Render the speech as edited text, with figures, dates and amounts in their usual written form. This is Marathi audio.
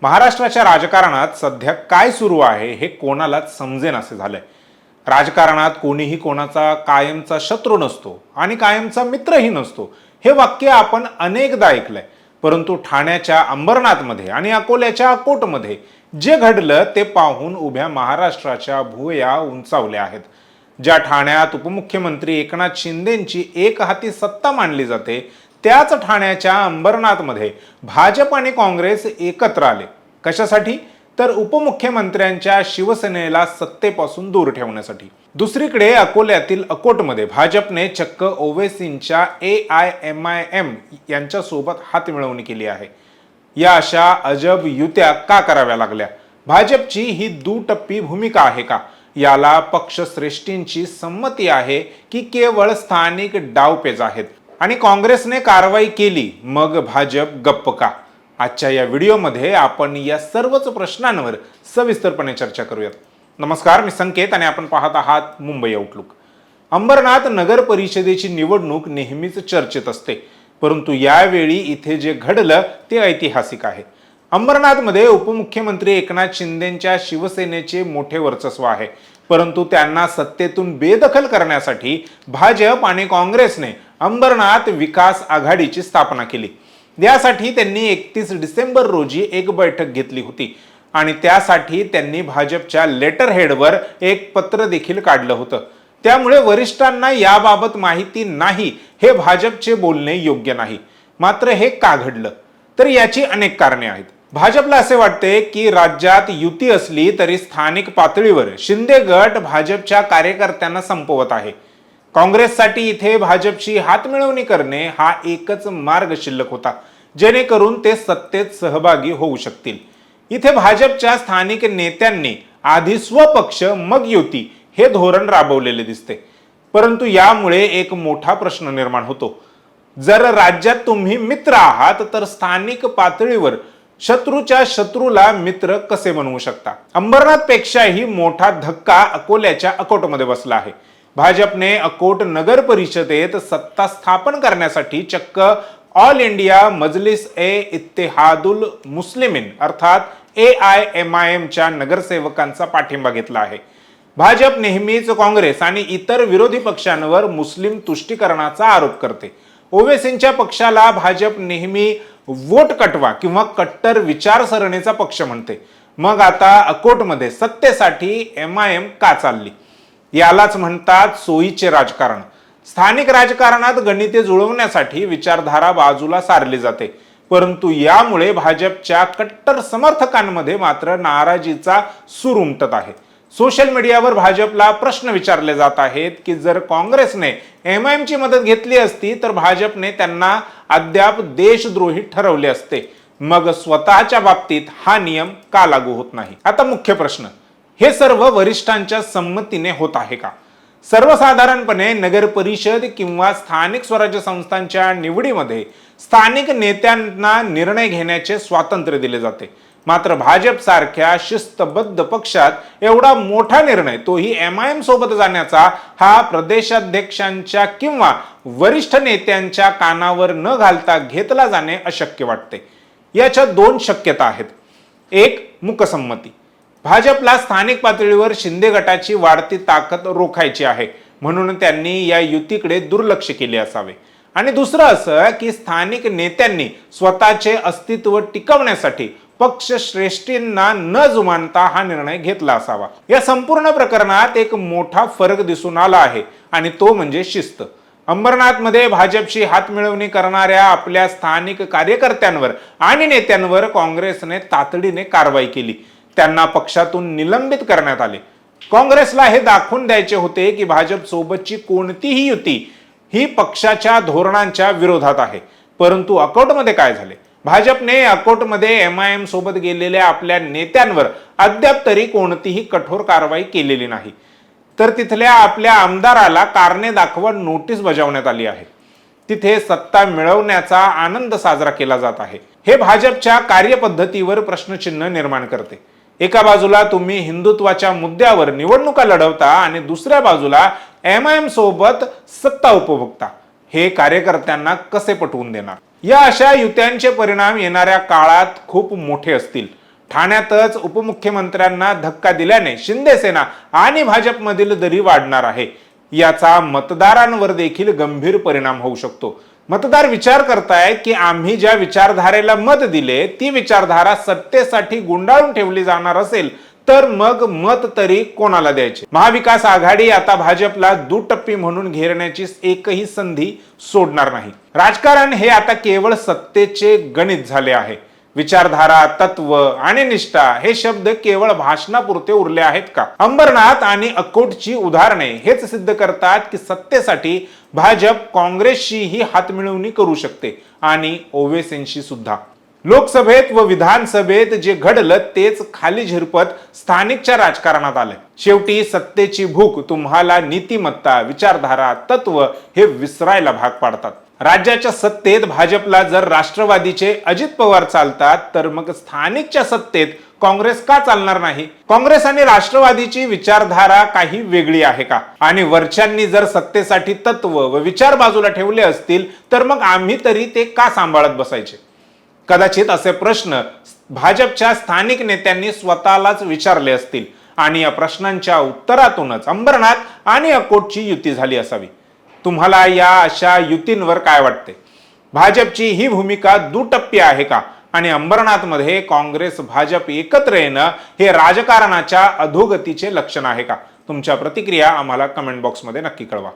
महाराष्ट्राच्या राजकारणात सध्या काय सुरू आहे हे कोणालाच समजेनासे झालंय। राजकारणात कोणीही कोणाचा कायमचा शत्रू नसतो आणि कायमचा मित्रही नसतो हे वाक्य आपण अनेकदा ऐकलंय। परंतु ठाण्याच्या अंबरनाथमध्ये आणि अकोल्याच्या अकोटमध्ये जे घडलं ते पाहून उभ्या महाराष्ट्राच्या भुवया उंचावल्या आहेत। ज्या ठाण्यात उपमुख्यमंत्री एकनाथ शिंदेंची एक हाती सत्ता मानली जाते त्याच ठाण्याच्या अंबरनाथमध्ये भाजप आणि काँग्रेस एकत्र आले। कशासाठी? तर उपमुख्यमंत्र्यांच्या शिवसेनेला सत्तेपासून दूर ठेवण्यासाठी। दुसरीकडे अकोल्यातील अकोटमध्ये भाजपने चक्क ओवेसींच्या AIMIM यांच्या सोबत हातमिळवणी केली आहे। या अशा अजब युत्या का कराव्या लागल्या? भाजपची ही दुटप्पी भूमिका आहे का? याला पक्षश्रेष्ठींची संमती आहे की केवळ स्थानिक डावपेच आहेत? आणि काँग्रेसने कारवाई केली मग भाजप गप्प का? आजच्या या व्हिडिओमध्ये आपण या सर्वच प्रश्नांवर सविस्तरपणे चर्चा करूयात। नमस्कार, मी संकेत आणि आपण पाहत आहात मुंबई आउटलुक। अंबरनाथ नगर परिषदेची निवडणूक नेहमीच चर्चेत असते, परंतु यावेळी इथे जे घडलं ते ऐतिहासिक आहे। अंबरनाथमध्ये उपमुख्यमंत्री एकनाथ शिंदेंच्या शिवसेनेचे मोठे वर्चस्व आहे, परंतु त्यांना सत्तेतून बेदखल करण्यासाठी भाजप आणि काँग्रेसने अंबरनाथ विकास आघाडीची स्थापना केली। यासाठी त्यांनी 31 डिसेंबर रोजी एक बैठक घेतली होती आणि त्यासाठी त्यांनी भाजपच्या लेटर हेडवर एक पत्र देखील काढलं होतं। त्यामुळे वरिष्ठांना याबाबत माहिती नाही हे भाजपचे बोलणे योग्य नाही। मात्र हे का घडलं? तर याची अनेक कारणे आहेत। भाजपला असे वाटते की राज्यात युती असली तरी स्थानिक पातळीवर शिंदे गट भाजपच्या कार्यकर्त्यांना संपवत आहे। काँग्रेससाठी इथे भाजपशी हातमिळवणी करणे हा एकच मार्ग शिल्लक होता, जेणेकरून ते सत्तेत सहभागी होऊ शकतील। इथे भाजपच्या स्थानिक नेत्यांनी आधी स्वपक्ष मग युती हे धोरण राबवलेले दिसते। परंतु यामुळे एक मोठा प्रश्न निर्माण होतो। जर राज्यात तुम्ही मित्र आहात तर स्थानिक पातळीवर शत्रूच्या शत्रूला मित्र कसे बनवू शकता? अंबरनाथ पेक्षाही मोठा धक्का अकोल्याच्या अकोटमध्ये बसला आहे। भाजपने अकोट नगर परिषदेत सत्ता स्थापन करण्यासाठी चक्क ऑल इंडिया मजलिस इत्तेहादुल मुस्लिमीन अर्थात AIMIM च्या नगरसेवकांचा पाठिंबा घेतला आहे। भाजप नेहमीच काँग्रेस आणि इतर विरोधी पक्षांवर मुस्लिम तुष्टीकरणाचा आरोप करते। ओवेसींच्या पक्षाला भाजप नेहमी वोट कटवा किंवा कट्टर विचारसरणीचा पक्ष म्हणते। मग आता अकोटमध्ये सत्तेसाठी MIM का चालली? यालाच म्हणतात सोयीचे राजकारण। स्थानिक राजकारणात गणिते जुळवण्यासाठी विचारधारा बाजूला सारली जाते, परंतु यामुळे भाजपच्या कट्टर समर्थकांमध्ये मात्र नाराजीचा सूर उमटत आहे। सोशल मीडियावर भाजपला प्रश्न विचारले जात आहेत की जर काँग्रेसने MIM ची मदत घेतली असती तर भाजपने त्यांना अद्याप देशद्रोही ठरवले असते, मग स्वतःच्या बाबतीत हा नियम का लागू होत नाही? आता मुख्य प्रश्न, हे सर्व वरिष्ठांच्या संमतीने होत आहे का? सर्वसाधारणपणे नगर परिषद किंवा स्थानिक स्वराज्य संस्थांच्या निवडीमध्ये स्थानिक नेत्यांना निर्णय घेण्याचे स्वातंत्र्य दिले जाते। मात्र भाजप सारख्या शिस्तबद्ध पक्षात एवढा मोठा निर्णय, तोही MIM सोबत जाण्याचा, हा प्रदेशाध्यक्षांच्या किंवा वरिष्ठ नेत्यांच्या कानावर न घालता घेतला जाणे अशक्य वाटते। याच्या दोन शक्यता आहेत। एक, मूकसंमती। भाजपला स्थानिक पातळीवर शिंदे गटाची वाढती ताकद रोखायची आहे, म्हणून त्यांनी या युतीकडे दुर्लक्ष केले असावे। आणि दुसरं असं की स्थानिक नेत्यांनी स्वतःचे अस्तित्व टिकवण्यासाठी पक्षश्रेष्ठींना न जुमानता हा निर्णय घेतला असावा। या संपूर्ण प्रकरणात एक मोठा फरक दिसून आला आहे आणि तो म्हणजे शिस्त। अंबरनाथमध्ये भाजपशी हातमिळवणी करणाऱ्या आपल्या स्थानिक कार्यकर्त्यांवर आणि नेत्यांवर काँग्रेसने तातडीने कारवाई केली। त्यांना पक्षातून निलंबित करण्यात आले। काँग्रेसला हे दाखवून द्यायचे होते की भाजप सोबतची कोणतीही युती ही पक्षाच्या धोरणांच्या विरोधात आहे। परंतु अकोटमध्ये काय झाले? भाजपने अकोटमध्ये MIM सोबत गेलेल्या आपल्या नेत्यांवर अद्याप तरी कोणतीही कठोर कारवाई केलेली नाही, तर तिथल्या आपल्या आमदाराला कारणे दाखवा नोटीस बजावण्यात आली आहे। तिथे सत्ता मिळवण्याचा आनंद साजरा केला जात आहे। हे भाजपच्या कार्यपद्धतीवर प्रश्नचिन्ह निर्माण करते। एका बाजूला तुम्ही हिंदुत्वाच्या मुद्द्यावर निवडणुका लढवता आणि दुसऱ्या बाजूला MIM सोबत सत्ता उपभोगता। हे कार्यकर्त्यांना कसे पटवून देणार? या अशा युत्यांचे परिणाम येणाऱ्या काळात खूप मोठे असतील। ठाण्यातच उपमुख्यमंत्र्यांना धक्का दिल्याने शिंदे सेना आणि भाजपमधील दरी वाढणार आहे. याचा मतदारांवर देखील गंभीर परिणाम होऊ शकतो. मतदार विचार करतायत की आम्ही ज्या विचारधारेला मत दिले ती विचारधारा सत्तेसाठी गुंडाळून ठेवली जाणार असेल तर मग मत तरी कोणाला द्यायचे. महाविकास आघाडी आता भाजपला दुटप्पी म्हणून घेरण्याची एकही संधी सोडणार नाही. राजकारण हे आता केवळ सत्तेचे गणित झाले आहे. विचारधारा, तत्व आणि निष्ठा हे शब्द केवळ भाषणापुरते उरले आहेत का? अंबरनाथ आणि अकोटची उदाहरणे हेच सिद्ध करतात की सत्तेसाठी भाजप काँग्रेसशीही हातमिळवणी करू शकते आणि ओवेसींशी सुद्धा. लोकसभेत व विधानसभेत जे घडलं तेच खाली झिरपत स्थानिकच्या राजकारणात आलंय. शेवटी सत्तेची भूक तुम्हाला नीतिमत्ता, विचारधारा, तत्व हे विसरायला भाग पाडतात. राज्याच्या सत्तेत भाजपला जर राष्ट्रवादीचे अजित पवार चालतात तर मग स्थानिकच्या सत्तेत काँग्रेस का चालणार नाही? काँग्रेस आणि राष्ट्रवादीची विचारधारा काही वेगळी आहे का? आणि वरच्यांनी जर सत्तेसाठी तत्व व विचार बाजूला ठेवले असतील तर मग आम्ही तरी ते का सांभाळत बसायचे? कदाचित असे प्रश्न भाजपच्या स्थानिक नेत्यांनी स्वतःलाच विचारले असतील आणि या प्रश्नांच्या उत्तरातूनच अंबरनाथ आणि अकोटची युती झाली असावी. तुम्हाला या अशा युतींवर काय वाटते? भाजपची ही भूमिका दुटप्पी आहे का? आणि अंबरनाथमध्ये काँग्रेस भाजप एकत्र येणं हे राजकारणाच्या अधोगतीचे लक्षण आहे का? तुमच्या प्रतिक्रिया आम्हाला कमेंट बॉक्समध्ये नक्की कळवा.